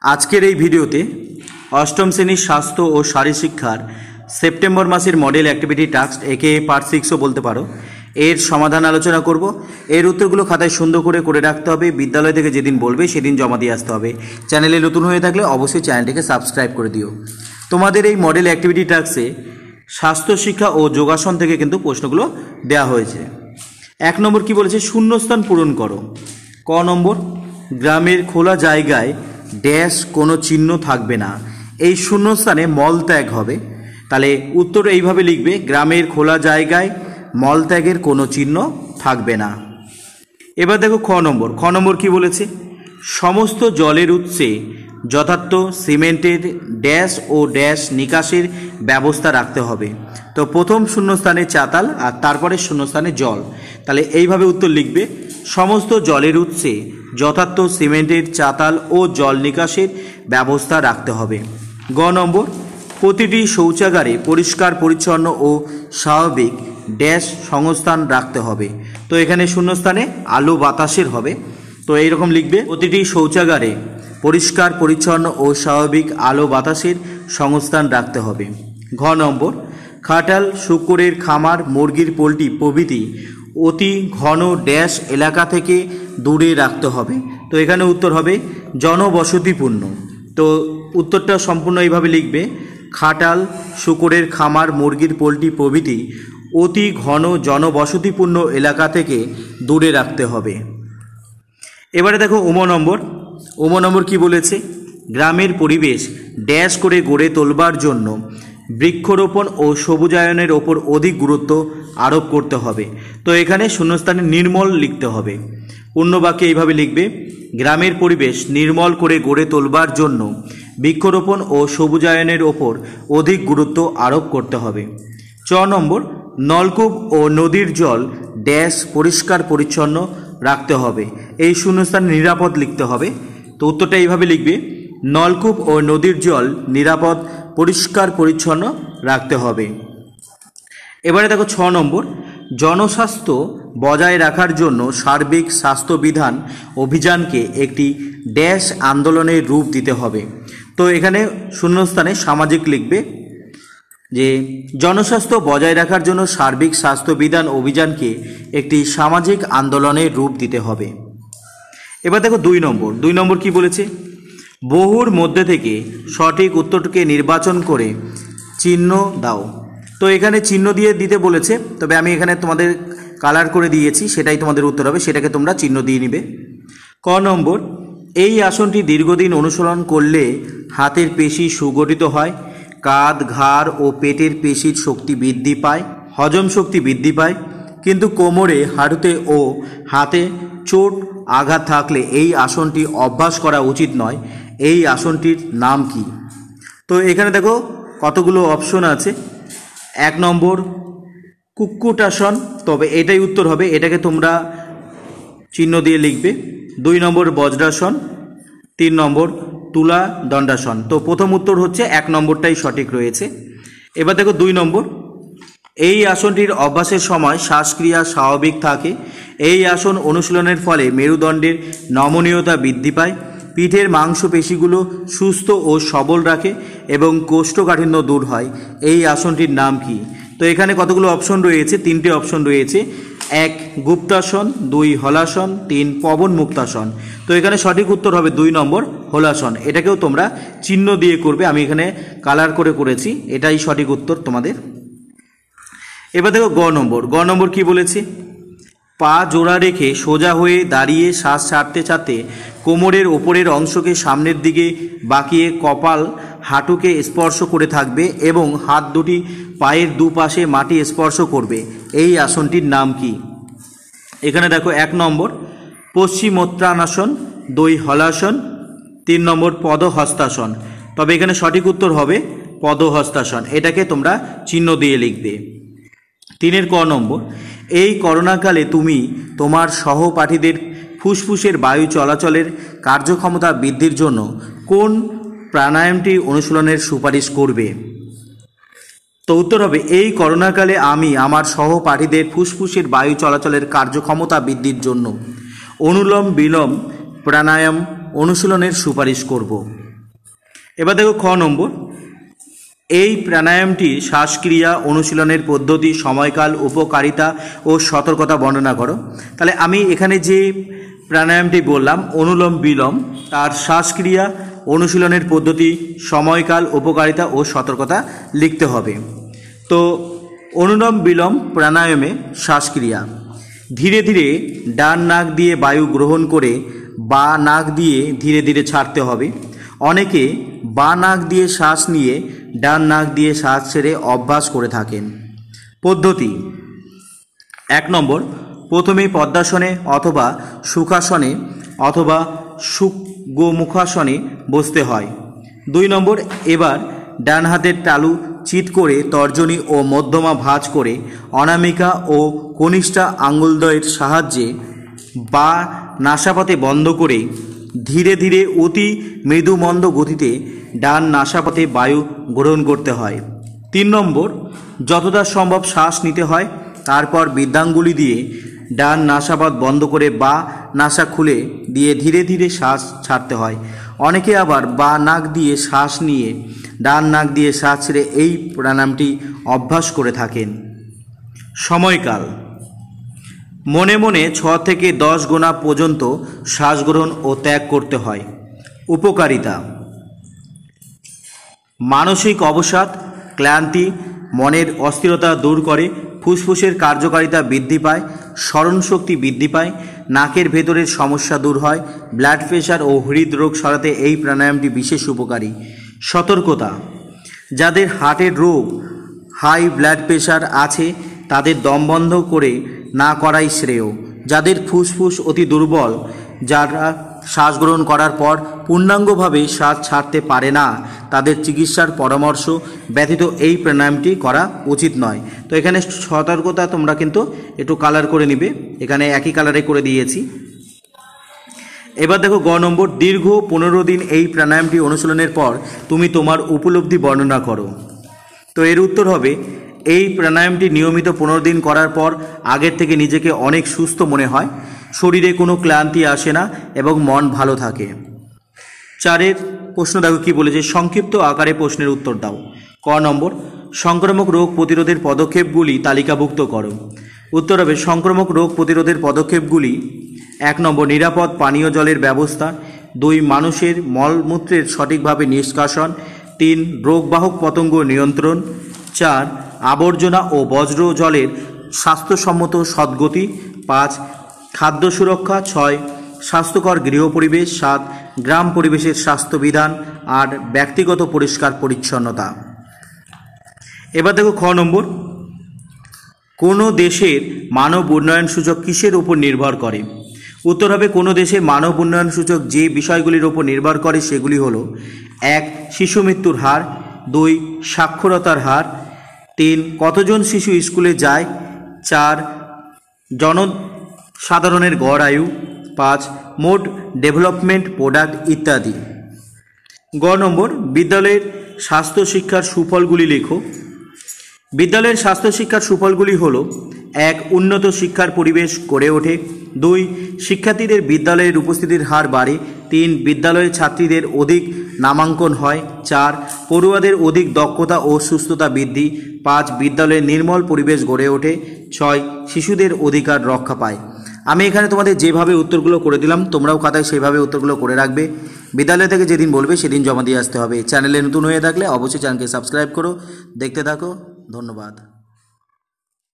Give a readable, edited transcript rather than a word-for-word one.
আজকের এই ভিডিওতে অষ্টম শ্রেণীর স্বাস্থ্য ও শারীরশিক্ষার সেপ্টেম্বর মাসের মডেল অ্যাক্টিভিটি টাস্ক একে পার্ট 6ও বলতে পারো, এর সমাধান আলোচনা করব। এর উত্তরগুলো খাতায় সুন্দর করে রাখতে হবে। বিদ্যালয় থেকে যেদিন বলবে সেদিন জমা দিয়ে আসতে হবে। চ্যানেলে নতুন হয়ে থাকলে অবশ্যই চ্যানেলটিকে সাবস্ক্রাইব করে দিও। তোমাদের এই মডেল অ্যাক্টিভিটি টাস্কে স্বাস্থ্য শিক্ষা ও যোগাসন থেকে কিন্তু প্রশ্নগুলো দেওয়া হয়েছে। 1 নম্বর কি বলেছে? শূন্যস্থান পূরণ করো। ক নম্বর, গ্রামের খোলা জায়গায় ড্যাশ কোনো চিহ্ন থাকবে না, এই শূন্যস্থানে মলত্যাগ হবে। তাহলে উত্তর এইভাবে লিখবে, গ্রামের খোলা জায়গায় মলত্যাগের কোনো চিহ্ন থাকবে না। এবার দেখো খ নম্বর কি বলেছে? সমস্ত জলের উৎসে যথার্থ সিমেন্টের ড্যাশ ও ড্যাশ নিকাশের ব্যবস্থা রাখতে হবে। তো প্রথম শূন্যস্থানে চাতাল আর তারপরে শূন্যস্থানে জল। তাহলে এইভাবে উত্তর লিখবে, সমস্ত জলের উৎসে যথার্থ সিমেন্টের চাতাল ও জল নিকাশের ব্যবস্থা রাখতে হবে। গ নম্বর, প্রতিটি শৌচাগারে পরিষ্কার পরিচ্ছন্ন ও স্বাভাবিক ড্যাশ সংস্থান রাখতে হবে। তো এখানে শূন্যস্থানে আলো বাতাসের হবে। তো এইরকম লিখবে, প্রতিটি শৌচাগারে পরিষ্কার পরিচ্ছন্ন ও স্বাভাবিক আলো বাতাসের সংস্থান রাখতে হবে। ঘ নম্বর, খাটাল শূকরের খামার মুরগির পোলট্রি প্রভৃতি অতি ঘন ড্যাশ এলাকা থেকে দূরে রাখতে হবে। তো এখানে উত্তর হবে জনবসতিপূর্ণ। তো উত্তরটা সম্পূর্ণ এইভাবে লিখবে, খাটাল শূকরের খামার মুরগির পোলট্রি প্রভৃতি অতি ঘন জনবসতিপূর্ণ এলাকা থেকে দূরে রাখতে হবে। এবারে দেখো উম নম্বর কি বলেছে? গ্রামের পরিবেশ ড্যাশ করে গড়ে তোলবার জন্য বৃক্ষরোপণ ও সবুজায়নের ওপর অধিক গুরুত্ব আরোপ করতে হবে। তো এখানে শূন্যস্থানে নির্মল লিখতে হবে। পূর্ণ বাক্যে এইভাবে লিখবে, গ্রামের পরিবেশ নির্মল করে গড়ে তোলবার জন্য বৃক্ষরোপণ ও সবুজায়নের ওপর অধিক গুরুত্ব আরোপ করতে হবে। চ নম্বর, নলকূপ ও নদীর জল ড্যাশ পরিষ্কার পরিচ্ছন্ন রাখতে হবে, এই শূন্যস্থানে নিরাপদ লিখতে হবে। তো উত্তরটা এইভাবে লিখবে, নলকূপ ও নদীর জল নিরাপদ পরিষ্কার পরিচ্ছন্ন রাখতে হবে। এবারে দেখো 6 নম্বর, জনস্বাস্থ্য বজায় রাখার জন্য সার্বিক স্বাস্থ্যবিধান অভিযানকে একটি ড্যাশ আন্দোলনের রূপ দিতে হবে। তো এখানে শূন্যস্থানে সামাজিক লিখবে, যে জনস্বাস্থ্য বজায় রাখার জন্য সার্বিক স্বাস্থ্যবিধান অভিযানকে একটি সামাজিক আন্দোলনের রূপ দিতে হবে। এবার দেখো 2 নম্বর কি বলেছে? বহুর মধ্যে থেকে সঠিক উত্তরকে নির্বাচন করে চিহ্ন দাও। তো এখানে চিহ্ন দিয়ে দিতে বলেছে, তবে আমি এখানে তোমাদের কালার করে দিয়েছি, সেটাই তোমাদের উত্তর হবে, সেটাকে তোমরা চিহ্ন দিয়ে নিবে। ক নম্বর, এই আসনটি দীর্ঘদিন অনুসরণ করলে হাতের পেশি সুগঠিত হয়, কাঁধ ঘাড় ও পেটের পেশির শক্তি বৃদ্ধি পায়, হজম শক্তি বৃদ্ধি পায়। কিন্তু কোমরে হাঁটুতে ও হাতে চোট আঘাত থাকলে এই আসনটি অভ্যাস করা উচিত নয়। এই আসনটির নাম কি? তো এখানে দেখো কতগুলো অপশন আছে। 1 নম্বর কুক্কুটাসন, তবে এটাই উত্তর হবে, এটাকে তোমরা চিহ্ন দিয়ে লিখবে। 2 নম্বর বজ্রাসন, 3 নম্বর তুলা দণ্ডাসন। তো প্রথম উত্তর হচ্ছে 1 নম্বরটাই সঠিক রয়েছে। এবার দেখো 2 নম্বর, এই আসনটির অভ্যাসের সময় শ্বাসক্রিয়া স্বাভাবিক থাকে। এই আসন অনুশীলনের ফলে মেরুদণ্ডের নমনীয়তা বৃদ্ধি পায়, পিঠের মাংসপেশিগুলো সুস্থ ও সবল রাখে এবং কোষ্ঠকাঠিন্য দূর হয়। এই আসনটির নাম কি? তো এখানে কতগুলো অপশন রয়েছে? 3টে অপশন রয়েছে। 1 গুপ্তাসন, 2 হলাসন, 3 পবন মুক্তাসন। তো এখানে সঠিক উত্তর হবে 2 নম্বর হলাসন। এটাকেও তোমরা চিহ্ন দিয়ে করবে, আমি এখানে কালার করে করেছি, এটাই সঠিক উত্তর তোমাদের। এবার দেখো গ নম্বর কি বলেছে? পা জোড়া রেখে সোজা হয়ে দাঁড়িয়ে শ্বাস ছাড়তে ছাড়তে কোমরের ওপরের অংশকে সামনের দিকে বাঁকিয়ে কপাল হাঁটুকে স্পর্শ করে থাকবে এবং হাত দুটি পায়ের দুপাশে মাটি স্পর্শ করবে। এই আসনটির নাম কি? এখানে দেখো 1 নম্বর পশ্চিমোত্তানাসন, 2 হলাসন, 3 নম্বর পদহস্তাসন। তবে এখানে সঠিক উত্তর হবে পদহস্তাসন, এটাকে তোমরা চিহ্ন দিয়ে লিখবে। 3 ক নম্বর, এই করোনাকালে তুমি তোমার সহপাঠীদের ফুসফুসের বায়ু চলাচলের কার্যক্ষমতা বৃদ্ধির জন্য কোন প্রাণায়ামটি অনুশীলনের সুপারিশ করবে? তো উত্তর হবে, এই করোনাকালে আমি আমার সহপাঠীদের ফুসফুসের বায়ু চলাচলের কার্যক্ষমতা বৃদ্ধির জন্য অনুলোম বিলোম প্রাণায়াম অনুশীলনের সুপারিশ করব। এবার দেখো খ নম্বর, এই প্রাণায়ামটি শ্বাসক্রিয়া অনুশীলনের পদ্ধতি, সময়কাল, উপকারিতা ও সতর্কতা বর্ণনা করো। তাহলে আমি এখানে যে প্রাণায়ামটি বললাম অনুলোম বিলোম, তার শ্বাসক্রিয়া, অনুশীলনের পদ্ধতি, সময়কাল, উপকারিতা ও সতর্কতা লিখতে হবে। তো অনুলোম বিলোম প্রাণায়ামে শ্বাসক্রিয়া: ধীরে ধীরে ডান নাক দিয়ে বায়ু গ্রহণ করে বা নাক দিয়ে ধীরে ধীরে ছাড়তে হবে। অনেকে বা নাক দিয়ে শ্বাস নিয়ে ডান নাক দিয়ে শ্বাস ছেড়ে অভ্যাস করে থাকেন। পদ্ধতি: 1 নম্বর, প্রথমে পদ্মাসনে অথবা সুখাসনে অথবা সুগোমুখাসনে বসতে হয়। 2 নম্বর, এবার ডান হাতের তালু চিৎ করে তর্জনী ও মধ্যমা ভাঁজ করে অনামিকা ও কনিষ্ঠা আঙুলদ্বয়ের সাহায্যে বা নাসাপথে বন্ধ করে ধীরে ধীরে অতি মৃদুমন্দ গতিতে ডান নাসাপথে বায়ু গ্রহণ করতে হয়। 3 নম্বর, যতটা সম্ভব শ্বাস নিতে হয়, তারপর বৃদ্ধাঙ্গুলি দিয়ে ডান নাসাপথ বন্ধ করে বা নাসা খুলে দিয়ে ধীরে ধীরে শ্বাস ছাড়তে হয়। অনেকে আবার বা নাক দিয়ে শ্বাস নিয়ে ডান নাক দিয়ে শ্বাস ছেড়ে এই প্রাণায়ামটি অভ্যাস করে থাকেন। সময়কাল: মনে মনে 6 থেকে 10 গোনা পর্যন্ত শ্বাস গ্রহণ ও ত্যাগ করতে হয়। উপকারিতা: মানসিক অবসাদ, ক্লান্তি, মনের অস্থিরতা দূর করে, ফুসফুসের কার্যকারিতা বৃদ্ধি পায়, স্মরণশক্তি বৃদ্ধি পায়, নাকের ভেতরের সমস্যা দূর হয়, ব্লাড প্রেশার ও হৃদরোগ সরাতে এই প্রাণায়ামটি বিশেষ উপকারী। সতর্কতা: যাদের হার্টের রোগ, হাই ব্লাড প্রেশার আছে তাদের দম বন্ধ করে না করাই শ্রেয়। যাদের ফুসফুস অতি দুর্বল, যারা শ্বাস গ্রহণ করার পর পূর্ণাঙ্গভাবে শ্বাস ছাড়তে পারে না, তাদের চিকিৎসার পরামর্শ ব্যতীত এই প্রাণায়ামটি করা উচিত নয়। তো এখানে সতর্কতা তোমরা কিন্তু একটু কালার করে নিবে, এখানে একই কালারে করে দিয়েছি। এবার দেখো গ নম্বর, দীর্ঘ 15 দিন এই প্রাণায়ামটি অনুশীলনের পর তুমি তোমার উপলব্ধি বর্ণনা করো। তো এর উত্তর হবে, এই প্রাণায়ামটি নিয়মিত 15 দিন করার পর আগের থেকে নিজেকে অনেক সুস্থ মনে হয়, শরীরে কোনো ক্লান্তি আসে না এবং মন ভালো থাকে। 4 প্রশ্ন দেখো কি বলেছে, সংক্ষিপ্ত আকারে প্রশ্নের উত্তর দাও। ক নম্বর, সংক্রামক রোগ প্রতিরোধের পদক্ষেপগুলি তালিকাভুক্ত করো। উত্তর হবে, সংক্রামক রোগ প্রতিরোধের পদক্ষেপগুলি: 1 নম্বর, নিরাপদ পানীয় জলের ব্যবস্থা। 2 মানুষের মলমূত্রের সঠিকভাবে নিষ্কাশন। 3 রোগবাহক পতঙ্গ নিয়ন্ত্রণ। 4 আবর্জনা ও বজ্র জলের স্বাস্থ্যসম্মত সদ্গতি। 5 খাদ্য সুরক্ষা। 6 স্বাস্থ্যকর গৃহ পরিবেশ। 7 গ্রাম পরিবেশের স্বাস্থ্যবিধান। 8 ব্যক্তিগত পরিষ্কার পরিচ্ছন্নতা। এবার দেখো খ নম্বর, কোনো দেশের মানব উন্নয়ন সূচক কিসের উপর নির্ভর করে? উত্তর হবে, কোনো দেশের মানব উন্নয়ন সূচক যে বিষয়গুলির উপর নির্ভর করে সেগুলি হলো: 1 শিশু মৃত্যুর হার। 2 সাক্ষরতার হার। 3 কতজন শিশু স্কুলে যায়। 4 জনসাধারণের গড় আয়ু। 5 মোট ডেভেলপমেন্ট প্রোডাক্ট ইত্যাদি। গ নম্বর, বিদ্যালয়ের স্বাস্থ্য শিক্ষার সুফলগুলি লেখো। বিদ্যালয়ের স্বাস্থ্য শিক্ষার সুফলগুলি হলো: 1 উন্নত শিক্ষার পরিবেশ গড়ে ওঠে। 2 শিক্ষার্থীদের বিদ্যালয়ের উপস্থিতির হার বাড়ে। 3 বিদ্যালয়ের ছাত্রীদের অধিক নামাঙ্কন হয়। 4 পড়ুয়াদের অধিক দক্ষতা ও সুস্থতা বৃদ্ধি। 5 বিদ্যালয়ে নির্মল পরিবেশ গড়ে ওঠে। 6 শিশুদের অধিকার রক্ষা পায়। আমি এখানে তোমাদের যেভাবে উত্তরগুলো করে দিলাম তোমরাও খাতায় সেইভাবে উত্তরগুলো করে রাখবে। বিদ্যালয় থেকে যেদিন বলবে সেদিন জমা দিয়ে আসতে হবে। চ্যানেলে নতুন হয়ে থাকলে অবশ্যই চ্যানেলকে সাবস্ক্রাইব করো। দেখতে থাকো। ধন্যবাদ।